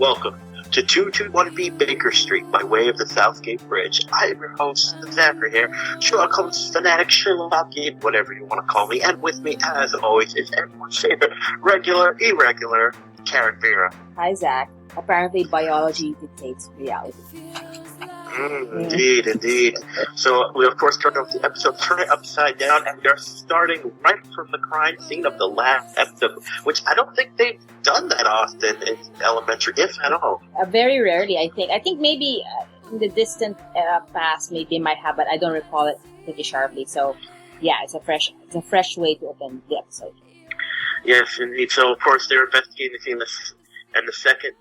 Welcome to 221B Baker Street by way of the Southgate Bridge. I'm your host, Zachary here, Sherlock Holmes fanatic, Sherlock, whatever you want to call me, and with me, as always, is everyone's favorite regular, irregular, Karen Vera. Hi, Zach. Apparently, biology dictates reality. Indeed. So we, of course, turned off the episode, turn it upside down, and we are starting right from the crime scene of the last episode, which I don't think they've done that often in elementary, if at all. Very rarely, I think. I think maybe in the distant past, maybe might have, but I don't recall it pretty sharply. So, yeah, it's a fresh way to open the episode. Yes, indeed. So, of course, they're investigating the scene, and the second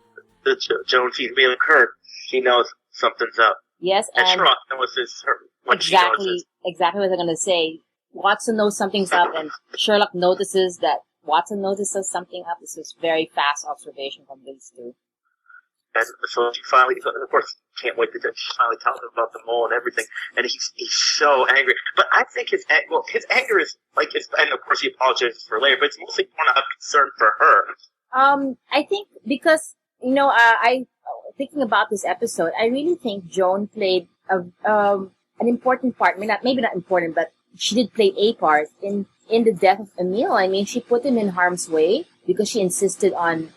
Joan sees being occurred, she knows something's up. Yes, and Sherlock knows this when she knows this. Exactly what I'm going to say. Watson knows something's up, and Sherlock notices that Watson notices something up. This is very fast observation from these two. And so she finally, of course, can't wait to she finally tells him about the mole and everything, and he's so angry. But I think his anger is and of course he apologizes for later, but it's mostly more out of concern for her. I think because thinking about this episode, I really think Joan played an important part. Maybe not important, but she did play a part in the death of Emile. I mean, she put him in harm's way because she insisted on,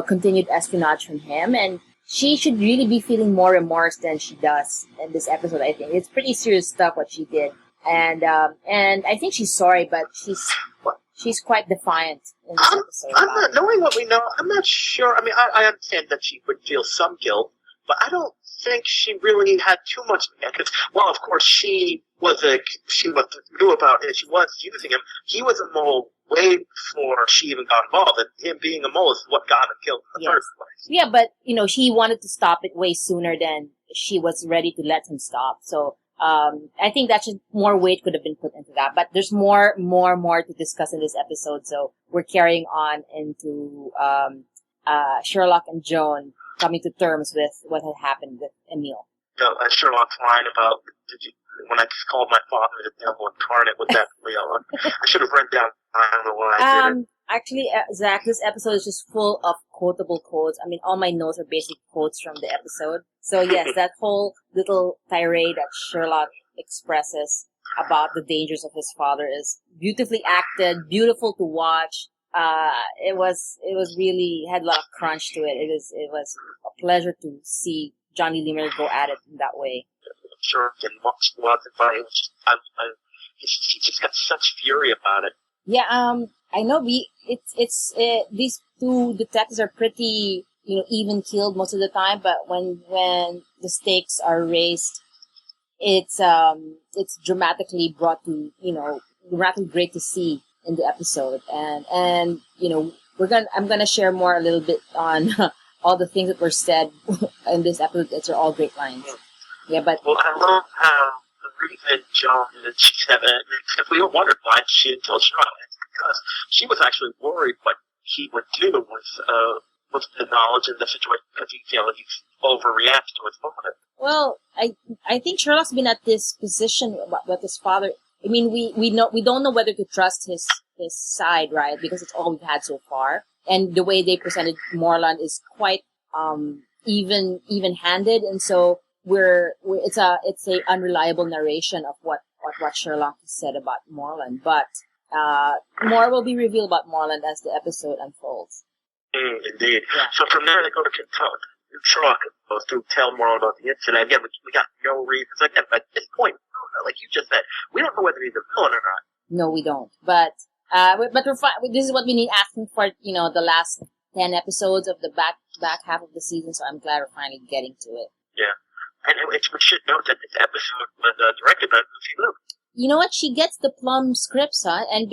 continued espionage from him, and she should really be feeling more remorse than she does in this episode. I think it's pretty serious stuff what she did, and I think she's sorry, but she's quite defiant in this episode. I'm not knowing what we know. I'm not sure. I mean, I understand that she would feel some guilt, but I don't think she really had too much. Well, of course, she knew about it. She was using him. He was a mole way before she even got involved, and him being a mole is what got him killed in the first place. Yeah, but she wanted to stop it way sooner than she was ready to let him stop. So. I think that more weight could have been put into that, but there's more to discuss in this episode. So we're carrying on into Sherlock and Joan coming to terms with what had happened with Emile. And Sherlock's line about when I just called my father the devil incarnate, was that real? I should have read down. I don't know why I did it. Actually, Zach, this episode is just full of quotable quotes. I mean, all my notes are basic quotes from the episode. So yes, that whole little tirade that Sherlock expresses about the dangers of his father is beautifully acted, beautiful to watch. It was really had a lot of crunch to it. It was a pleasure to see Johnny Lee Miller go at it in that way. Sure, and Watson finally, he just got such fury about it. Yeah, I know these two detectives are pretty, even keeled most of the time, but when the stakes are raised, it's dramatically brought to, dramatically great to see in the episode. And I'm gonna share more a little bit on all the things that were said in this episode. These are all great lines. Yeah, but. Well, I love how the reason Joan that she's having, if we wondered why she didn't tell Sherlock, it's because she was actually worried what he would do with the knowledge in the situation, because he overreacts to his father. Well, I think Sherlock's been at this position with his father. I mean, we don't know whether to trust his side, right? Because it's all we've had so far, and the way they presented Morland is quite even-handed, and so it's a unreliable narration of what Sherlock said about Morland, but more will be revealed about Morland as the episode unfolds. Indeed. Yeah. So from there, they go to Sherlock goes to tell Morland about the incident. Again, we got no reasons. Again, at this point, like you just said, we don't know whether he's a villain or not. No, we don't. But this is what we need asking for. The last 10 episodes of the back half of the season. So I'm glad we're finally getting to it. Yeah. And we should note that this episode was directed by Lucy Liu. You know what? She gets the plum scripts, huh? And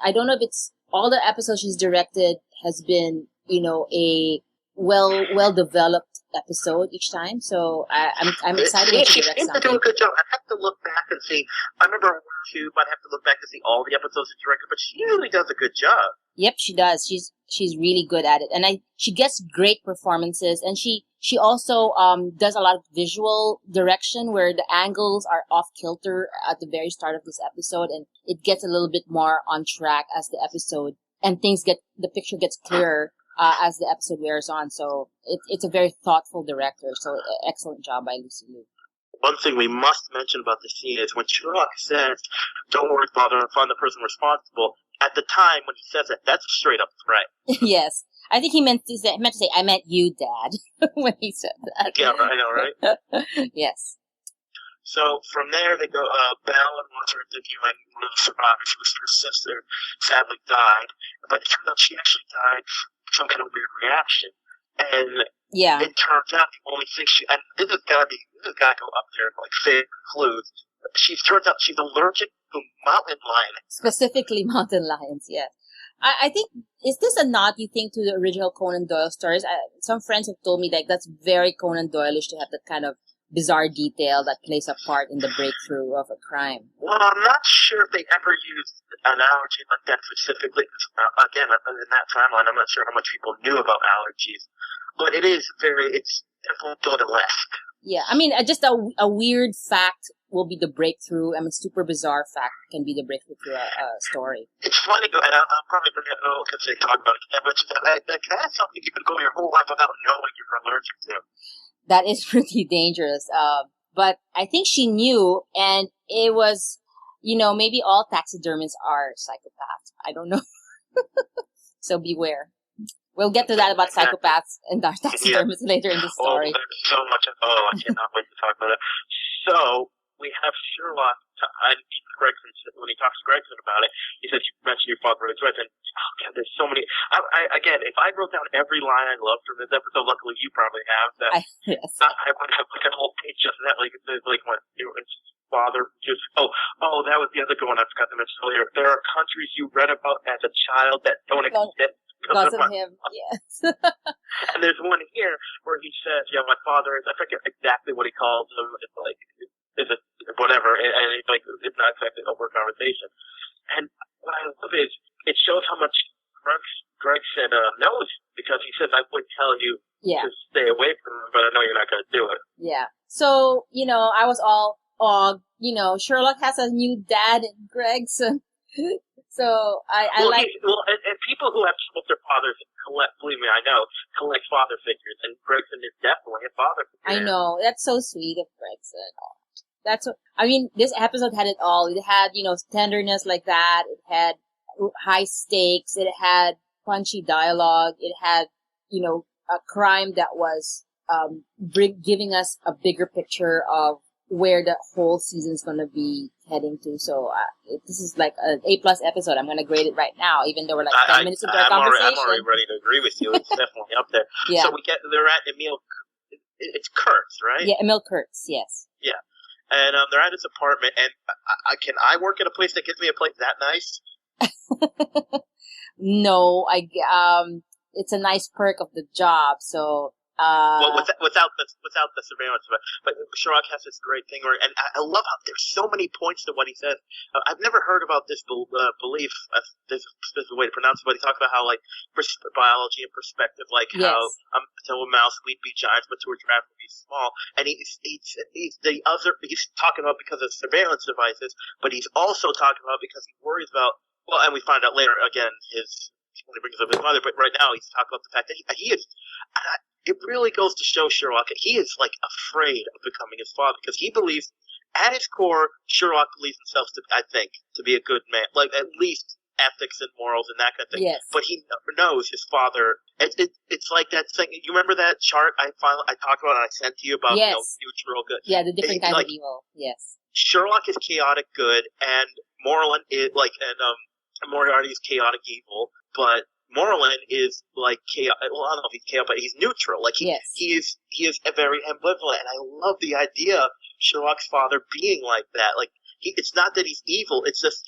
I don't know if it's all the episodes she's directed has been, a well developed episode each time. So I'm excited when she directs something. She seems to do a good job. I have to look back and see. I remember one or two, but I have to look back to see all the episodes she directed. But she usually does a good job. Yep, she does. She's really good at it, and she gets great performances, and she also does a lot of visual direction where the angles are off kilter at the very start of this episode, and it gets a little bit more on track as the episode and the picture gets clearer as the episode wears on. So it's a very thoughtful director. So excellent job by Lucy Liu. One thing we must mention about the scene is when Sherlock says, "Don't worry, father, I'll find the person responsible." At the time when he says it, that's a straight up threat. Yes. I think he meant to say, I meant you, Dad, when he said that. Yeah, I know, right? Yes. So from there, they go, Belle and Walter are interviewing one of the survivors whose sister sadly died. But it turns out she actually died from some kind of weird reaction. And it turns out the only thing and this has got to go up there and like say clues. Turns out she's allergic to mountain lions. Specifically mountain lions, yes. I think, is this a nod, you think, to the original Conan Doyle stories? Some friends have told me that that's very Conan Doyle-ish to have that kind of bizarre detail that plays a part in the breakthrough of a crime. Well, I'm not sure if they ever used an allergy like that specifically. Again, in that timeline, I'm not sure how much people knew about allergies. But it's definitely Doyle-esque. Yeah, I mean, just a weird fact will be the breakthrough. I mean, super bizarre fact can be the breakthrough to a story. It's funny, and I'll probably bring it up because they talk about it, but that's something you could go your whole life without knowing you're allergic to. That is pretty dangerous. But I think she knew, and it was, maybe all taxidermists are psychopaths. I don't know. So beware. We'll get to that about psychopaths and taxidermists later in the story. Oh, there's so much. I cannot wait to talk about it. So, we have Sherlock, and Gregson, when he talks to Gregson about it, he says, "You mentioned your father was right," and God, there's so many. Again, if I wrote down every line I loved from this episode, luckily you probably have, yes. I would have like a whole page just that, like when his father just, that was the other one I forgot to mention earlier. There are countries you read about as a child that don't exist. Because of him, yes. And there's one here where he says, my father is, I forget exactly what he calls him, it's like, is it whatever, and it's like, it's not exactly a work conversation. And what I love is, it shows how much Gregson knows, because he says, I would tell you to stay away from him, but I know you're not going to do it. Yeah. So, I was all, Sherlock has a new dad in Gregson. So and people who have killed their fathers believe me, I know, collect father figures, and Gregson is definitely a father figure. I know, that's so sweet of Gregson. This episode had it all. It had, tenderness like that. It had high stakes. It had punchy dialogue. It had, a crime that was giving us a bigger picture of where the whole season's going to be heading to. So this is like an A+ episode. I'm going to grade it right now, even though we're like 10 minutes into our conversation. I'm already ready to agree with you. It's definitely up there. Yeah. So they're at Emil. It's Kurtz, right? Yeah, Emil Kurtz. Yes. Yeah, and they're at his apartment. And can I work at a place that gives me a place that nice? No, it's a nice perk of the job. So. Well, without the surveillance, but Sherlock has this great thing and I love how there's so many points to what he says. I've never heard about this belief. There's a way to pronounce it, but he talks about how like biology and perspective, like how to a mouse we'd be giants, but to a giraffe we'd be small. And he's talking about because of surveillance devices, but he's also talking about because he worries about. Well, and we find out later again when he brings up his mother, but right now he's talking about the fact that he is. It really goes to show Sherlock he is like afraid of becoming his father because he believes, at his core, Sherlock believes himself to be a good man, like at least ethics and morals and that kind of thing. Yes. But he knows his father. It's like that thing. You remember that chart I talked about and I sent to you about neutral good. Yeah, the different kinds of evil. Yes. Sherlock is chaotic good, and Moreland is Moriarty is chaotic evil, but Moreland is like chaotic. Well, I don't know if he's chaotic, but he's neutral. Like he is very ambivalent, and I love the idea of Sherlock's father being like that. Like it's not that he's evil; it's just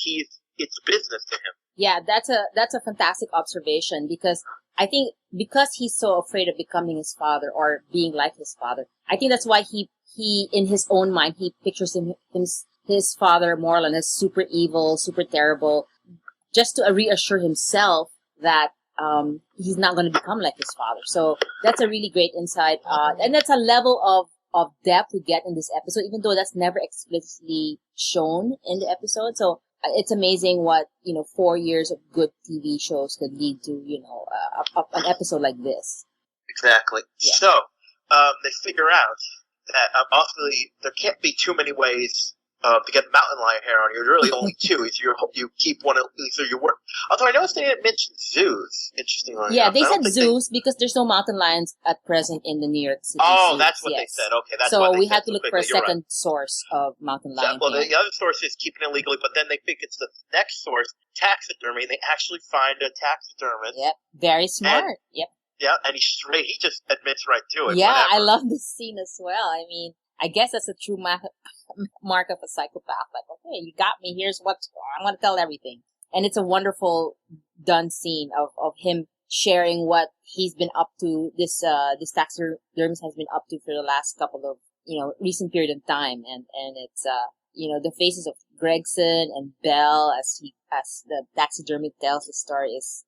it's business to him. Yeah, that's a fantastic observation because I think because he's so afraid of becoming his father or being like his father, I think that's why he in his own mind he pictures his father Moreland as super evil, super terrible, just to reassure himself that he's not going to become like his father. So that's a really great insight. And that's a level of depth we get in this episode, even though that's never explicitly shown in the episode. So it's amazing what 4 years of good TV shows could lead to an episode like this. Exactly. Yeah. So they figure out that obviously there can't be too many ways to get mountain lion hair on you. There's really only two. You keep one, either you work. Although I noticed they didn't mention zoos. Interestingly, Yeah, enough. they said zoos because there's no mountain lions at present in the New York City. Oh, zoos. that's what Yes. they said. Okay, that's so why they we said had to so look for quickly. a You're second source of mountain lion Well, hair. the other source is keeping it illegally, but then they think it's the next source, taxidermy, and they actually find a taxidermist. Yep, very smart. Yep. Yeah, and he just admits right to it. Yeah, whatever. I love this scene as well. I mean, I guess that's a true mark of a psychopath. Like, okay, you got me. Here's what I'm going to tell everything. And it's a wonderful done scene of him sharing what he's been up to. This taxidermist has been up to for the last couple of recent period of time, and it's the faces of Gregson and Belle as the taxidermist tells the story is.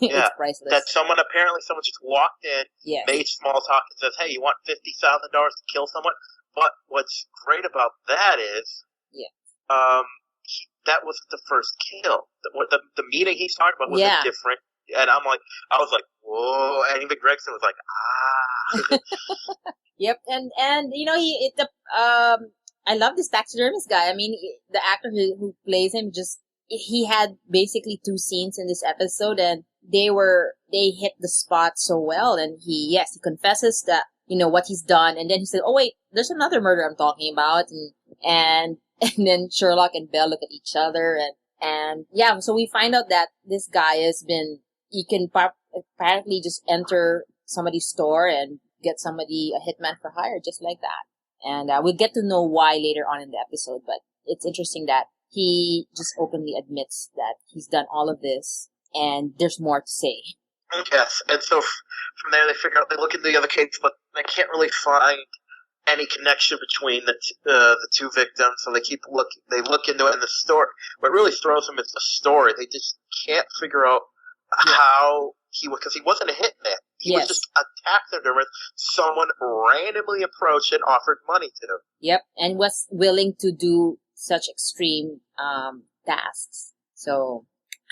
Yeah, it's priceless. that someone just walked in, Yes. made small talk, and says, "Hey, you want $50,000 to kill someone?" But what's great about that is, that wasn't the first kill. The meeting he's talking about was a different. And I was like, whoa! And even Gregson was like, ah. Yep, and I love this taxidermist guy. I mean, the actor who plays him he had basically 2 scenes in this episode, and they hit the spot so well. And he confesses that what he's done, and then he said, "Oh wait, there's another murder I'm talking about," and then Sherlock and Belle look at each other, and so we find out that this guy he can apparently just enter somebody's store and get a hitman for hire, just like that. And we'll get to know why later on in the episode, but it's interesting that he just openly admits that he's done all of this, and there's more to say. Yes, and so from there they look into the other case, but they can't really find any connection between the two victims. So they keep looking. They look into it in the story. What really throws them is the story. They just can't figure out how because he wasn't a hitman. He was just a taxidermist someone randomly approached and offered money to. Yep, and was willing to do such extreme tasks. So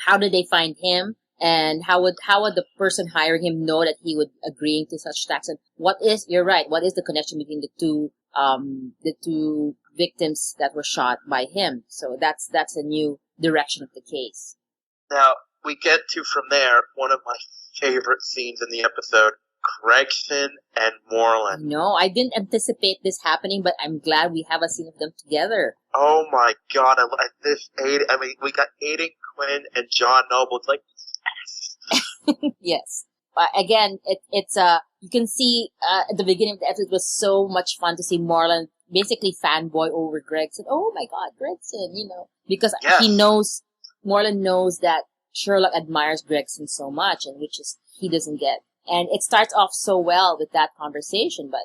how did they find him, and how would the person hiring him know that he would agreeing to such tasks? And you're right, what is the connection between the two victims that were shot by him? So that's a new direction of the case. Now we get to, from there, one of my favorite scenes in the episode, Gregson and Moreland. No, I didn't anticipate this happening, but I'm glad we have a scene of them together. Oh my god, I like this. We got Aiden Quinn and John Noble. It's like, yes. Yes. But again, it's you can see at the beginning of the episode, it was so much fun to see Moreland basically fanboy over Gregson. Oh my god, Gregson, because Moreland knows that Sherlock admires Gregson so much, and which is he doesn't get. And it starts off so well with that conversation, but,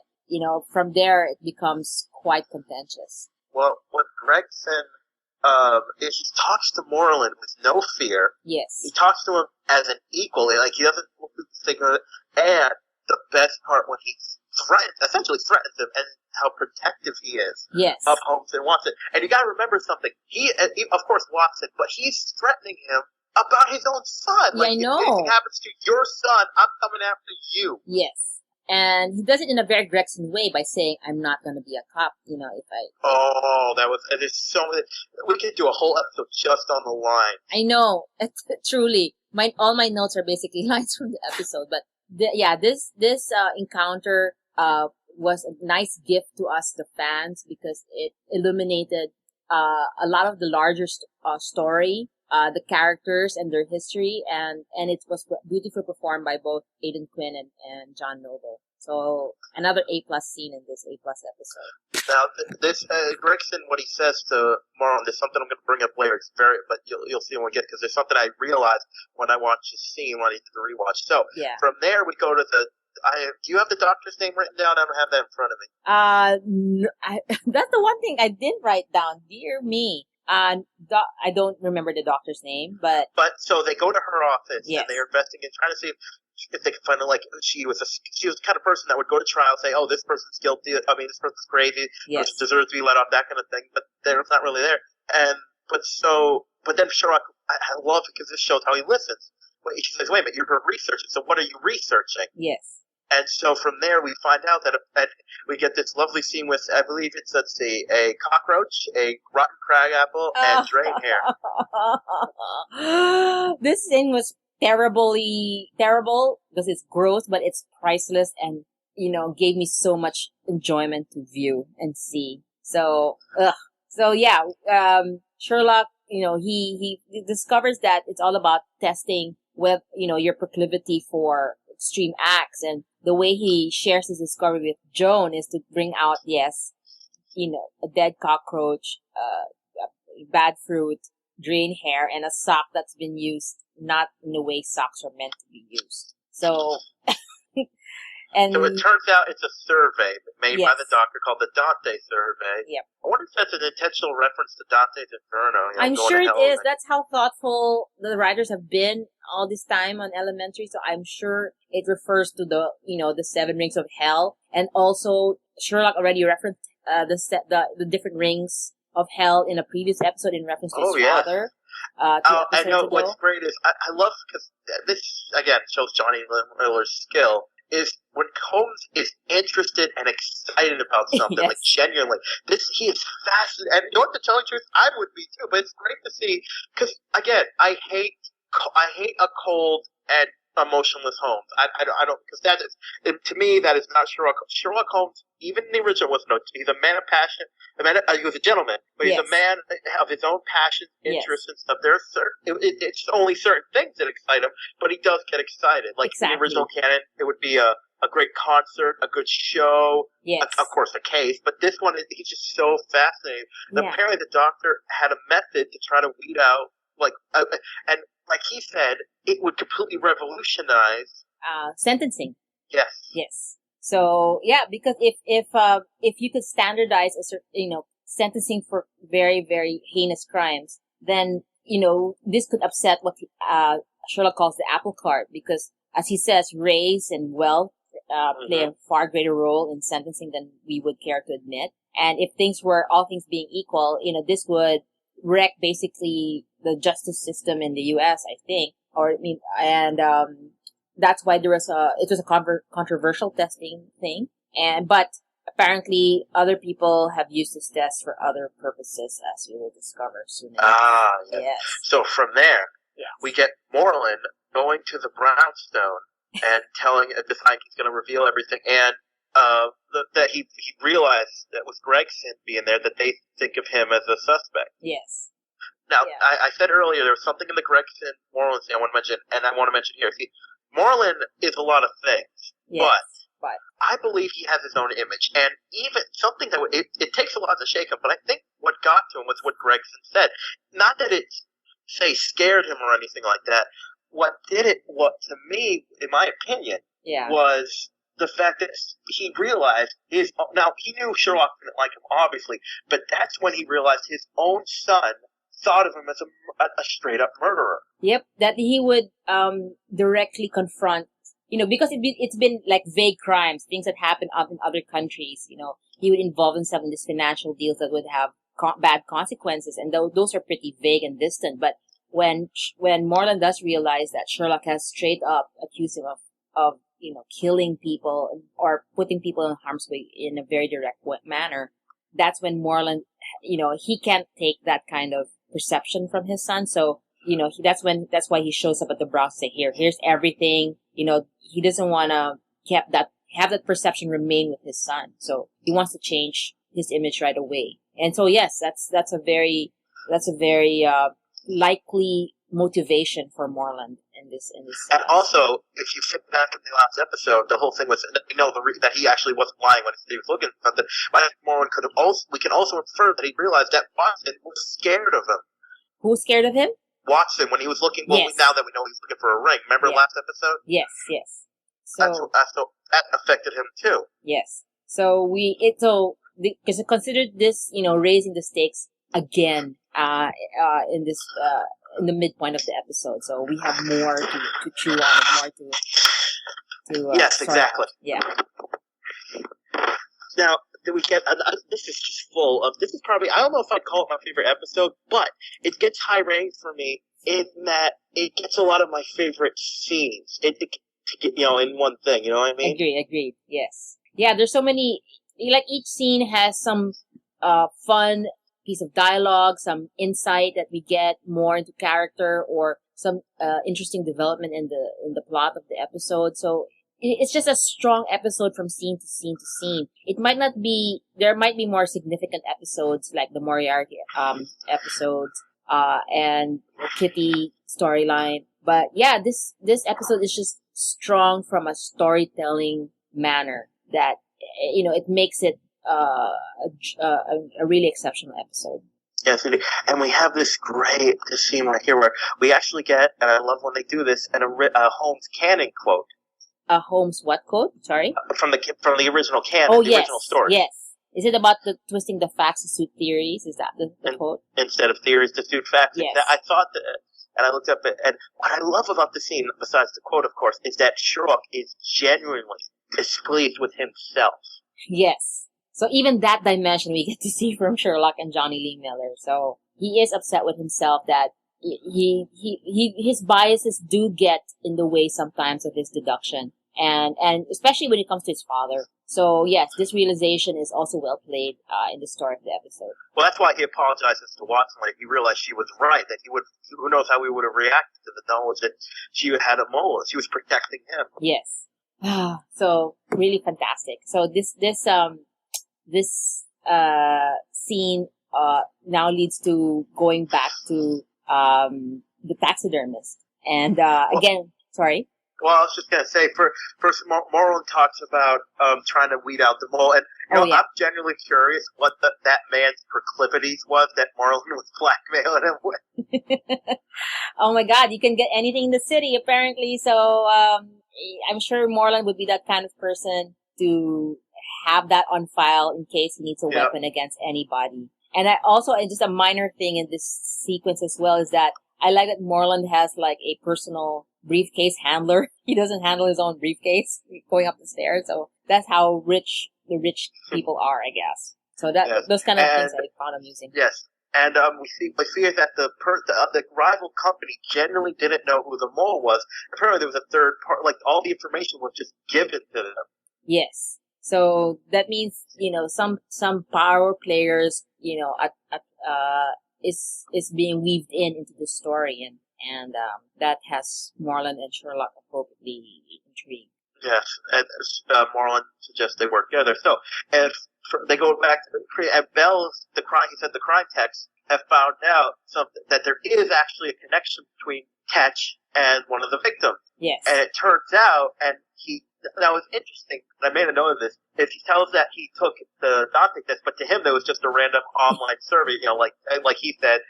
from there it becomes quite contentious. Well, when Gregson, he talks to Moreland with no fear. Yes. He talks to him as an equal, like he doesn't think of it. And the best part, when he essentially threatens him, and how protective he is. Yes. Of Holmes and Watson. And you gotta remember something. He of course, Watson, but he's threatening him about his own son. Yeah, I know. If anything happens to your son, I'm coming after you. Yes. And he does it in a very Gregson way by saying, "I'm not going to be a cop, if I..." Oh, there's so many. We could do a whole episode just on the line. I know. Truly. All my notes are basically lines from the episode. But, this encounter was a nice gift to us, the fans, because it illuminated a lot of the larger story, the characters and their history, and it was beautifully performed by both Aiden Quinn and John Noble. So another A+ scene in this A+ episode. Now, this Gregson, what he says to Marlon, there's something I'm going to bring up later. It's but you'll see when we get, because there's something I realized when I watched the scene when I did the rewatch. So from there we go to the. Do you have the doctor's name written down? I don't have that in front of me. No, that's the one thing I didn't write down. Dear me. I don't remember the doctor's name, but so they go to her office, yes, and they're investigating, trying to see if they can find her. Like she was the kind of person that would go to trial, say, "Oh, this person's guilty. I mean, this person's crazy. Yes, person deserves to be let off." That kind of thing. But they're not really there. And but then Sherlock, I love it because this shows how he listens. He says, "Wait a minute, you're researching. So what are you researching?" Yes. And so from there, we find out that we get this lovely scene with, I believe it's, let's see, a cockroach, a rotten crabapple, and drained hair. This scene was terribly terrible because it's gross, but it's priceless and, gave me so much enjoyment to view and see. So, So yeah, Sherlock, he discovers that it's all about testing with, your proclivity for extreme acts, and the way he shares his discovery with Joan is to bring out, yes, a dead cockroach, bad fruit, drained hair, and a sock that's been used not in the way socks are meant to be used. So, and so it turns out it's a survey made by Yes. the doctor called the Dante survey. Yep. I wonder if that's an intentional reference to Dante's Inferno. I'm going sure to it hell is. and- That's how thoughtful the writers have been all this time on Elementary. So I'm sure it refers to the, the seven rings of hell. And also Sherlock already referenced, the different rings of hell in a previous episode in reference to his yes. father. I Episodes know ago. what's great is, I love, because this, again, shows Johnny Miller's skill, is when Holmes is interested and excited about something, Yes. like genuinely. He is fascinated, and you know what, to tell you the truth, I would be too, but it's great to see, because, again, I hate a cold and emotionless Holmes. I don't, because that is, to me, that is not Sherlock. Sherlock Holmes, even in the original, was he's a man of passion. He was a gentleman, but he's Yes. a man of his own passions, Yes. interests, and stuff. There are it's only certain things that excite him, but he does get excited. Like in Exactly. the original canon, it would be a great concert, a good show, Yes. of course, a case. But this one, he's just so fascinating. And Yeah. apparently, the doctor had a method to try to weed out, and like he said, it would completely revolutionize. Sentencing. Yes. Yes. So yeah, because if you could standardize a certain, sentencing for very, very heinous crimes, then, this could upset what Sherlock calls the apple cart, because as he says, race and wealth play a far greater role in sentencing than we would care to admit. And if all things being equal, this would wreck basically the justice system in the U.S., I think, that's why it was a controversial testing thing. But apparently other people have used this test for other purposes, as we will discover soon. Yes. Yes. So from there, Yes. we get Moreland going to the brownstone and telling the psychic he's going to reveal everything, and that he realized that with Gregson being there, that they think of him as a suspect. Yes. Now, Yeah. I said earlier there was something in the Gregson-Moreland scene I want to mention, and I want to mention here. See, Moreland is a lot of things, Yes. but I believe he has his own image, and even something that it takes a lot to shake him, but I think what got to him was what Gregson said. Not that it, say, scared him or anything like that. What did it, to me, in my opinion, Yeah. was the fact that he realized now he knew Sherlock didn't like him, obviously, but that's when he realized his own son thought of him as a straight up murderer. Yep. That he would directly confront, because it's been like vague crimes, things that happen up in other countries. He would involve himself in these financial deals that would have bad consequences, and those are pretty vague and distant. But when Moreland does realize that Sherlock has straight up accused him of killing people or putting people in harm's way in a very direct manner, that's when Moreland, he can't take that kind of perception from his son. So, that's why he shows up at the brow to say, here's everything. He doesn't want to have that perception remain with his son. So he wants to change his image right away. And so, yes, that's a very likely motivation for Moreland in this. And also, if you think back in the last episode, the whole thing was that he actually wasn't lying when he was looking for something. I think Moreland we can also infer that he realized that Watson was scared of him. Who was scared of him? Watson, when he was looking. Yes. Now that we know he's looking for a ring, remember last episode? Yes. So that affected him too. yes. So because it considered this, raising the stakes again, in this, in the midpoint of the episode. So we have more to chew on and more to yes, exactly. Yeah. Now, then we get, this is just full of, this is probably, I don't know if I'd call it my favorite episode, but it gets high ranked for me in that it gets a lot of my favorite scenes. In one thing, you know what I mean? Agreed, yes. Yeah, there's so many, like each scene has some fun piece of dialogue, some insight that we get more into character, or some interesting development in the plot of the episode. So it's just a strong episode from scene to scene to scene. It might not be, there might be more significant episodes like the Moriarty episodes and the Kitty storyline. But yeah, this episode is just strong from a storytelling manner that, it makes it a really exceptional episode. Yes, and we have this scene right here where we actually get, and I love when they do this, a Holmes canon quote. A Holmes what quote? Sorry? From the original canon, original story. Yes. Is it about the twisting the facts to suit theories? Is that the quote? Instead of theories to suit facts. Yes. I thought that, and I looked up it, and what I love about the scene, besides the quote, of course, is that Sherlock is genuinely displeased with himself. Yes. So even that dimension we get to see from Sherlock and Johnny Lee Miller. So he is upset with himself that his biases do get in the way sometimes of his deduction, and especially when it comes to his father. So yes, this realization is also well played in the story of the episode. Well, that's why he apologizes to Watson when he realized she was right, that who knows how he would have reacted to the knowledge that she had a mole, she was protecting him. Yes. So really fantastic. So this scene now leads to going back to the taxidermist, and again, sorry. Well, I was just gonna say, first Moreland talks about trying to weed out the mole, and I'm genuinely curious what that man's proclivities was that Moreland was blackmailing him with. Oh my God, you can get anything in the city apparently. So I'm sure Moreland would be that kind of person to have that on file in case he needs a weapon against anybody. And just a minor thing in this sequence as well is that I like that Moreland has like a personal briefcase handler. He doesn't handle his own briefcase going up the stairs. So that's how the rich people are, I guess. So those kind of things I found amusing. Yes. And we see that the rival company generally didn't know who the mole was. Apparently there was a third part, like all the information was just given to them. Yes. So that means, some power players, is being weaved into the story, and that has Moreland and Sherlock appropriately intrigued. Yes, and Moreland suggests they work together. So, they go back to and Bell's the crime techs have found out that there is actually a connection between Ketch and one of the victims. Yes. And it turns out, that was interesting, I made a note of this, is he tells that he took the Dante test, but to him there was just a random online survey, like he said,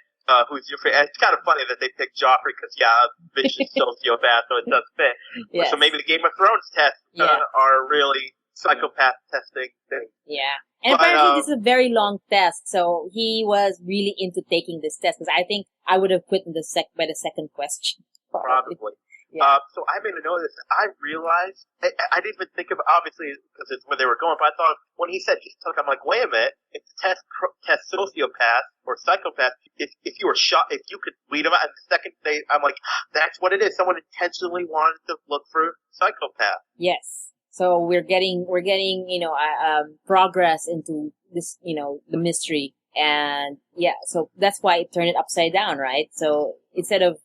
who's your favorite? And it's kind of funny that they picked Joffrey because, vicious sociopath, so it does fit. Yes. So maybe the Game of Thrones tests are really psychopath testing things. Yeah. And apparently this is a very long test, so he was really into taking this test, because I think I would have quit by the second question. Probably. Yeah. So I made a note of this. I realized, I didn't even think of, obviously, because it's where they were going, but I thought, when he said he took, I'm like, wait a minute, if the test sociopath or psychopath, if you were shot, if you could lead them out, and the second day, I'm like, that's what it is. Someone intentionally wanted to look for psychopath. Yes. So we're getting, progress into this, the mystery. And so that's why it turned it upside down, right? So instead of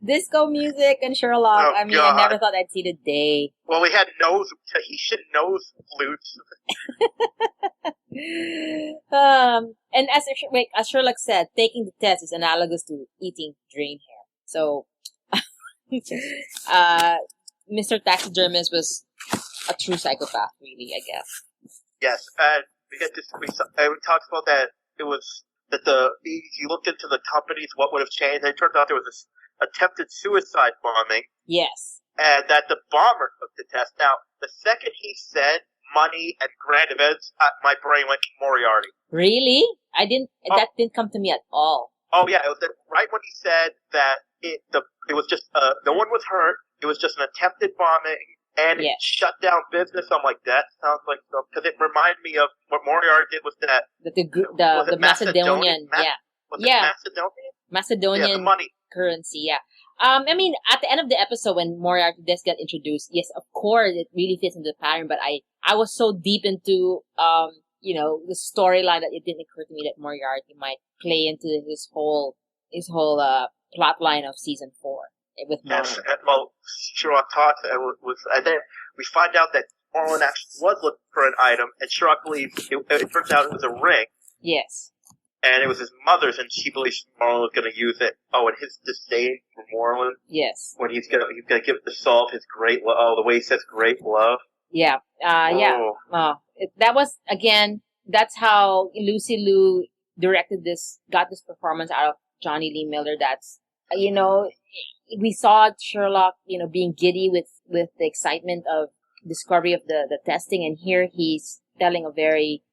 disco music and Sherlock, I never thought I'd see the day. Well, we had he should nose flutes. And as Sherlock said, taking the test is analogous to eating drain hair. So, Mr. Taxidermist was a true psychopath, really, I guess. Yes, and we talked about that. It was that he looked into the companies, what would have changed, and it turns out there was this attempted suicide bombing. Yes. And that the bomber took the test. Now, the second he said money and grand events, my brain went to Moriarty. Really? That didn't come to me at all. Oh yeah, it was right when he said that it was just, no one was hurt, it was just an attempted bombing, and it shut down business. I'm like, that sounds like something, because it reminded me of what Moriarty did with that. The Macedonian, Macedonian the money currency, yeah. I mean, at the end of the episode when Moriarty does get introduced, yes, of course, it really fits into the pattern, but I was so deep into, the storyline that it didn't occur to me that Moriarty might play into his whole plot line of season 4 with Marlon. Yes, well, Sherlock talks, and then we find out that Marlon actually was looking for an item, and Sherlock believes it turns out it was a ring. Yes. And it was his mother's, and she believes Marlon was going to use it. Oh, and his disdain for Marlon. Yes. When he's gonna give it to solve his great love. Oh, the way he says great love. Yeah. That was, again, that's how Lucy Liu got this performance out of Johnny Lee Miller. That's, we saw Sherlock, being giddy with the excitement of discovery of the testing, and here he's telling a very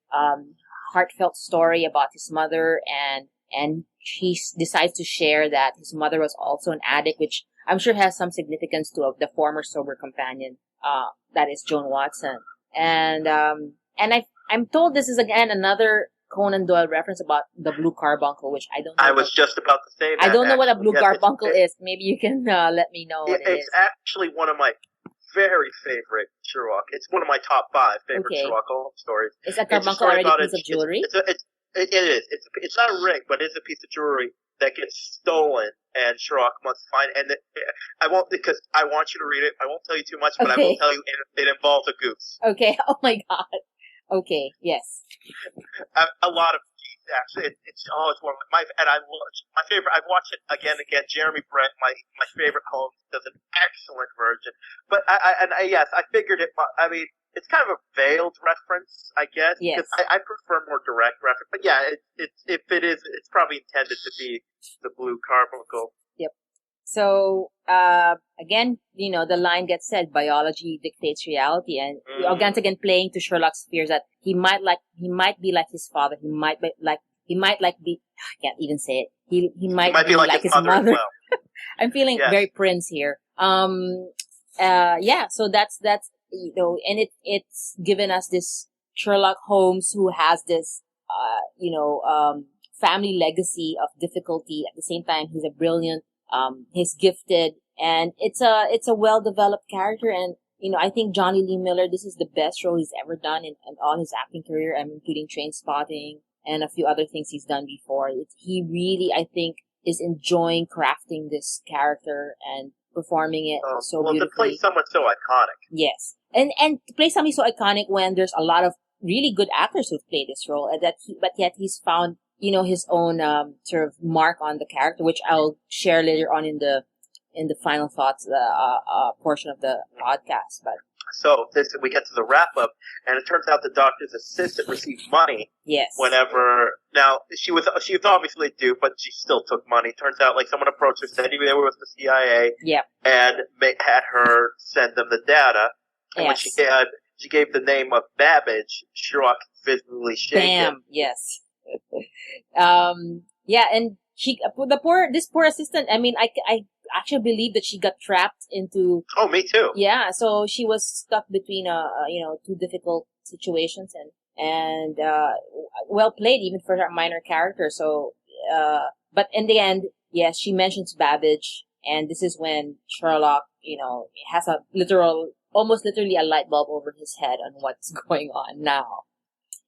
heartfelt story about his mother, and he decides to share that his mother was also an addict, which I'm sure has some significance to the former sober companion, that is Joan Watson. And I'm told this is again another Conan Doyle reference about the blue carbuncle, which I don't know. I was just about to say that. I don't know what a blue carbuncle is. Maybe you can let me know what it is. It's actually one of my very favorite Sherlock. It's one of my top 5 favorite Sherlock Holmes stories. Is a carbuncle already a piece of jewelry? It is. It's not a ring, but it's a piece of jewelry that gets stolen, and Sherlock must find it. And I won't, because I want you to read it. I won't tell you too much, but I will tell you it involves a goose. Okay. Oh my God. Okay. Yes. A lot of geese, actually. It's one of my favorite. I've watched it again and again. Jeremy Brent, my favorite Holmes, does an excellent version. But yes, I figured it. I mean, it's kind of a veiled reference, I guess. Yes. Because I prefer more direct reference. But yeah, it's probably intended to be the blue carbuncle. Yep. So, again, the line gets said, biology dictates reality, and once again playing to Sherlock's fears that he might be like his father, he might be, I can't even say it. He might be like his mother. Well. I'm feeling very Prince here. So that's, and it's given us this Sherlock Holmes who has this, family legacy of difficulty. At the same time, he's a brilliant, he's gifted, and it's a well-developed character. And, I think Johnny Lee Miller, this is the best role he's ever done in all his acting career, including Trainspotting and a few other things he's done before. He really, I think, is enjoying crafting this character and performing it so beautifully. To play someone so iconic. Yes. And to play somebody so iconic when there's a lot of really good actors who've played this role, but yet he's found, his own sort of mark on the character, which I'll share later on in the final thoughts portion of the podcast. But so we get to the wrap up, and it turns out the doctor's assistant received money. Yes. Whenever now she was obviously due, but she still took money. Turns out someone approached her, said he was with the CIA. Yep. And had her send them the data. And when she gave the name of Babbage, Sherlock visibly shaken. Bam. Yes. And this poor assistant. I mean, I actually believe that she got trapped into. Oh, me too. Yeah, so she was stuck between two difficult situations, and well played even for her minor character. So, but in the end, yes, she mentions Babbage, and this is when Sherlock, has almost literally a light bulb over his head on what's going on now.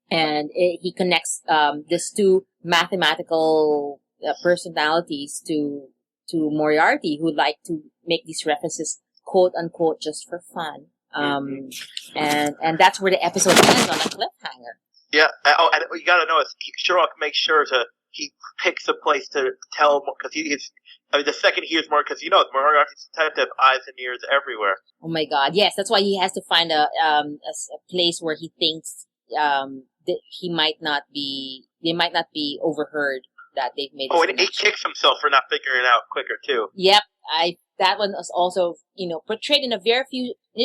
And he connects these two mathematical personalities to Moriarty, who like to make these references, quote unquote, just for fun. And that's where the episode ends, on a cliffhanger. Yeah. Oh, and you got to know, Sherlock makes sure he picks a place to tell, because the second he hears more, because Moriarty's the type to have eyes and ears everywhere. Oh my God, yes, that's why he has to find a place where he thinks that they might not be overheard, that they've made. Oh, and he kicks himself for not figuring it out quicker too. Yep, that one was also portrayed in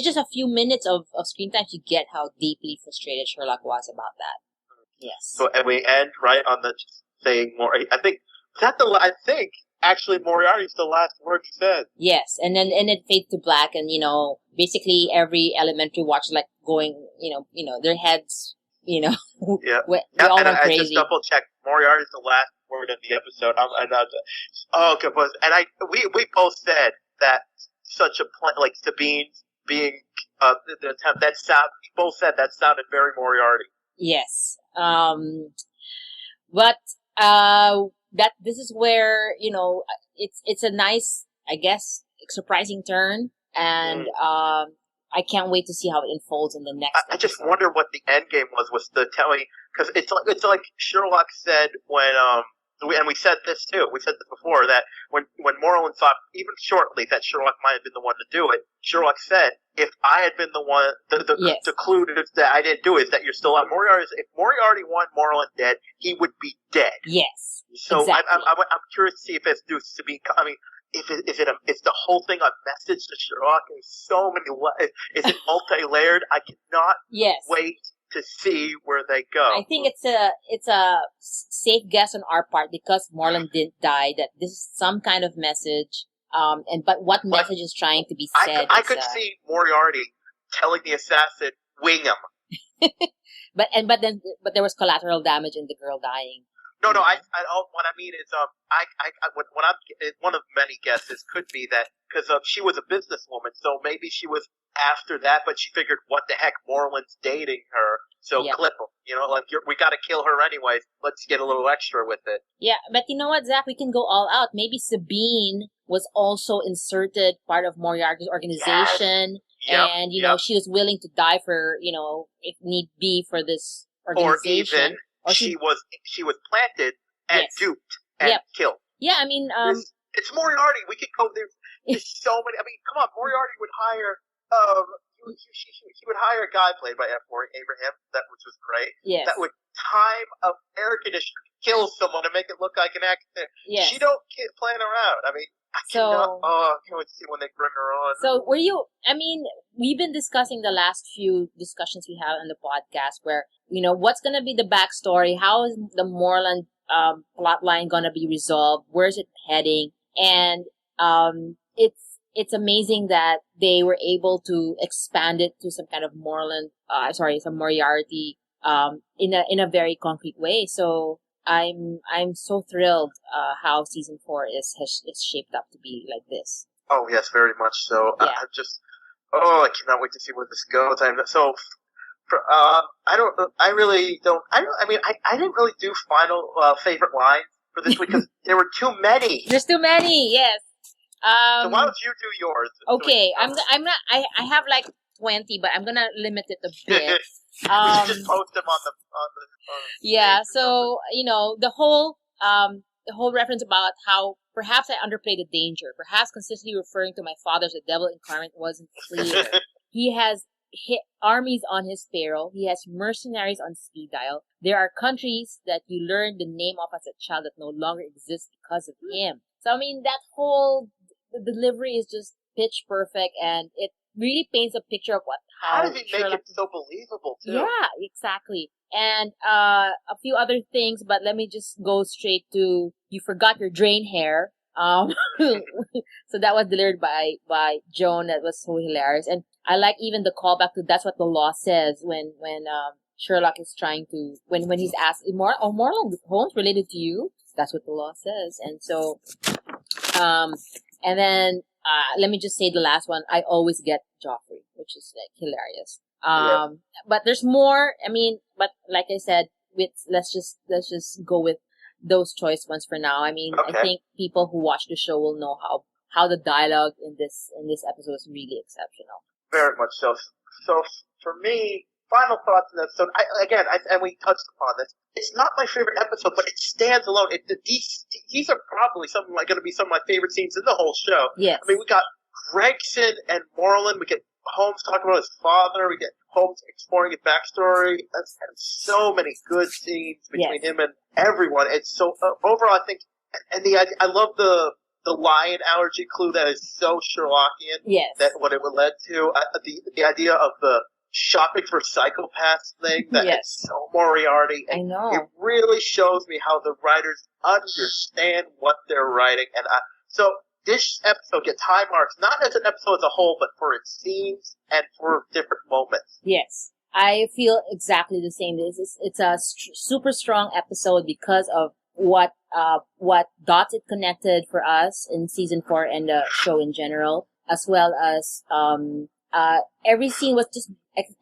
just a few minutes of screen time. You get how deeply frustrated Sherlock was about that. Yes. So and we end right on the saying more. I think actually Moriarty's the last word he said. Yes, and it fades to black, and basically every elementary watch like going, their heads, Yeah. we all went I crazy. just double checked. Moriarty's the last word in the episode. Okay, we both said that such a like Sabine being that sound. We both said that sounded very Moriarty. Yes. But that this is where it's a nice, I guess, surprising turn, and I can't wait to see how it unfolds in the next. I just wonder what the end game was the telling, because it's like Sherlock said when and we said this too. We said this before, that when Moreland thought, even shortly, that Sherlock might have been the one to do it. Sherlock said, "If I had been the one, the clue that I didn't do it is that you're still on Moriarty. If Moriarty wanted Moreland dead, he would be dead." Yes. So exactly. I'm curious to see if it's due to be. I mean, is the whole thing a message to Sherlock? And so many. Is it multi-layered? I cannot wait to see where they go. I think it's a safe guess on our part, because Moreland didn't die, that this is some kind of message. But what message is trying to be said? I could see Moriarty telling the assassin, "Wing him." But there was collateral damage in the girl dying. No. What I mean is, when I'm one of many guesses could be that because she was a businesswoman, so maybe she was after that, but she figured, what the heck, Moreland's dating her, so clip him. We got to kill her anyways. Let's get a little extra with it. Yeah, but you know what, Zach? We can go all out. Maybe Sabine was also inserted part of Moriarty's organization, and she was willing to die for if need be for this organization. Or she was planted and duped and killed. Yeah, I mean, it's Moriarty. We could go there. There's so many. I mean, come on, Moriarty would hire. He would hire a guy played by F. Abraham, which was great. Yes. That would time an air conditioner, kill someone, to make it look like an accident. Yes. She don't plan around. I mean, I can't wait to see when they bring her on. So we've been discussing the last few discussions we have on the podcast where, what's going to be the backstory? How is the Moreland plot line going to be resolved? Where's it heading? And it's amazing that they were able to expand it to some kind of some Moriarty in a very concrete way. So I'm so thrilled how season 4 is shaped up to be like this. Oh yes, very much so. Yeah. I cannot wait to see where this goes. I didn't really do final favorite lines for this week because there were too many. There's too many, yes. So why don't you do yours? Okay, I have like 20, but I'm gonna limit it a bit. We should just post them on the yeah. So the whole reference about how perhaps I underplayed the danger, perhaps consistently referring to my father as the devil incarnate wasn't clear. He has armies on his payroll. He has mercenaries on speed dial. There are countries that you learn the name of as a child that no longer exist because of him. So I mean, that whole delivery is just pitch perfect, and it really paints a picture of how does he make it so believable too? Yeah, exactly. And a few other things, but let me just go straight to, you forgot your drain hair. So that was delivered by Joan. That was so hilarious. And I like even the callback to that's what the law says when Sherlock is trying to, when he's asked, Moreland Holmes related to you? That's what the law says. And so, and then, let me just say the last one. I always get Joffrey, which is like hilarious. But there's more. I mean, but like I said, let's just go with those choice ones for now. I mean, okay. I think people who watch the show will know how the dialogue in this episode is really exceptional. Very much so. So for me, final thoughts on the episode. And we touched upon this. It's not my favorite episode, but it stands alone. These are probably going to be some of my favorite scenes in the whole show. Yes. I mean, we got Gregson and Moreland. We get Holmes talking about his father. We get Holmes exploring his backstory. That's so many good scenes between him and everyone. It's so overall, I think, and I love the lion allergy clue that is so Sherlockian. Yes. That what it would lead to. The idea of the shopping for psychopaths thing that Yes. is so Moriarty. I know. It really shows me how the writers understand what they're writing. And so this episode gets high marks, not as an episode as a whole, but for its scenes and for different moments. Yes. I feel exactly the same. It's a super strong episode because of what dots it connected for us in season 4 and the show in general, as well as every scene was just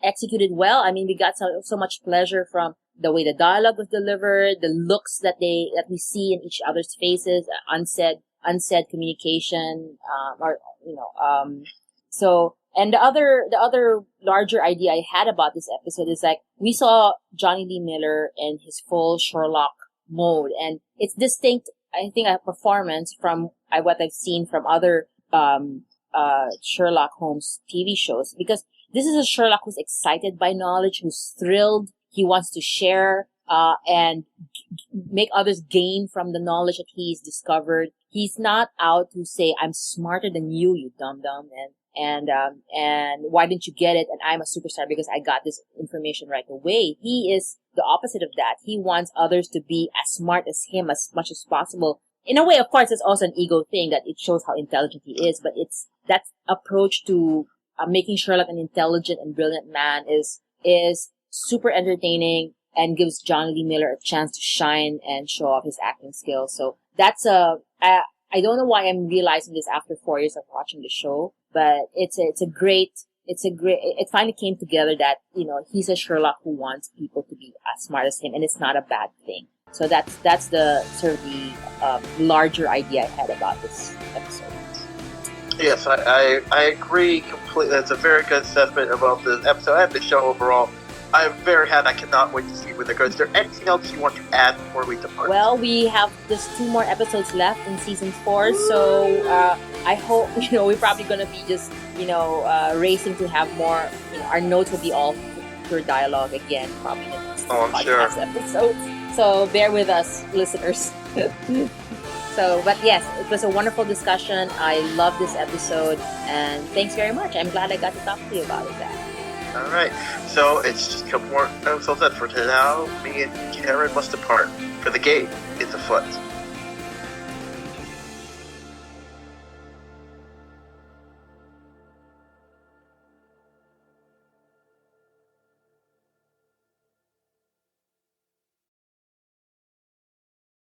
executed well. I mean, we got so much pleasure from the way the dialogue was delivered, the looks that we see in each other's faces, unsaid communication, so. And the other larger idea I had about this episode is like, we saw Johnny Lee Miller in his full Sherlock mode, and it's distinct, I think, a performance from what I've seen from other Sherlock Holmes TV shows, because this is a Sherlock who's excited by knowledge, who's thrilled, he wants to share and make others gain from the knowledge that he's discovered. He's not out to say, I'm smarter than you dum-dum, and why didn't you get it? And I'm a superstar because I got this information right away. He is the opposite of that. He wants others to be as smart as him as much as possible. In a way, of course, it's also an ego thing that it shows how intelligent he is, but it's that approach to making Sherlock an intelligent and brilliant man is super entertaining and gives Johnny Lee Miller a chance to shine and show off his acting skills. So that's I don't know why I'm realizing this after 4 years of watching the show, but it finally came together that, he's a Sherlock who wants people to be as smart as him, and it's not a bad thing. So that's the sort of the larger idea I had about this episode. Yes, I agree completely. That's a very good assessment about the episode and the show overall. I'm very happy. I cannot wait to see where that goes. Is there anything else you want to add before we depart? Well, we have just 2 more episodes left in season 4, so I hope, we're probably going to be just, racing to have more, our notes will be all pure dialogue again, probably in the next podcast episodes. So bear with us, listeners. But yes, it was a wonderful discussion. I love this episode, and thanks very much. I'm glad I got to talk to you about it, Zach. All right, so it's just a couple more episodes left for now. Me and Karen must depart, for the gate is afoot.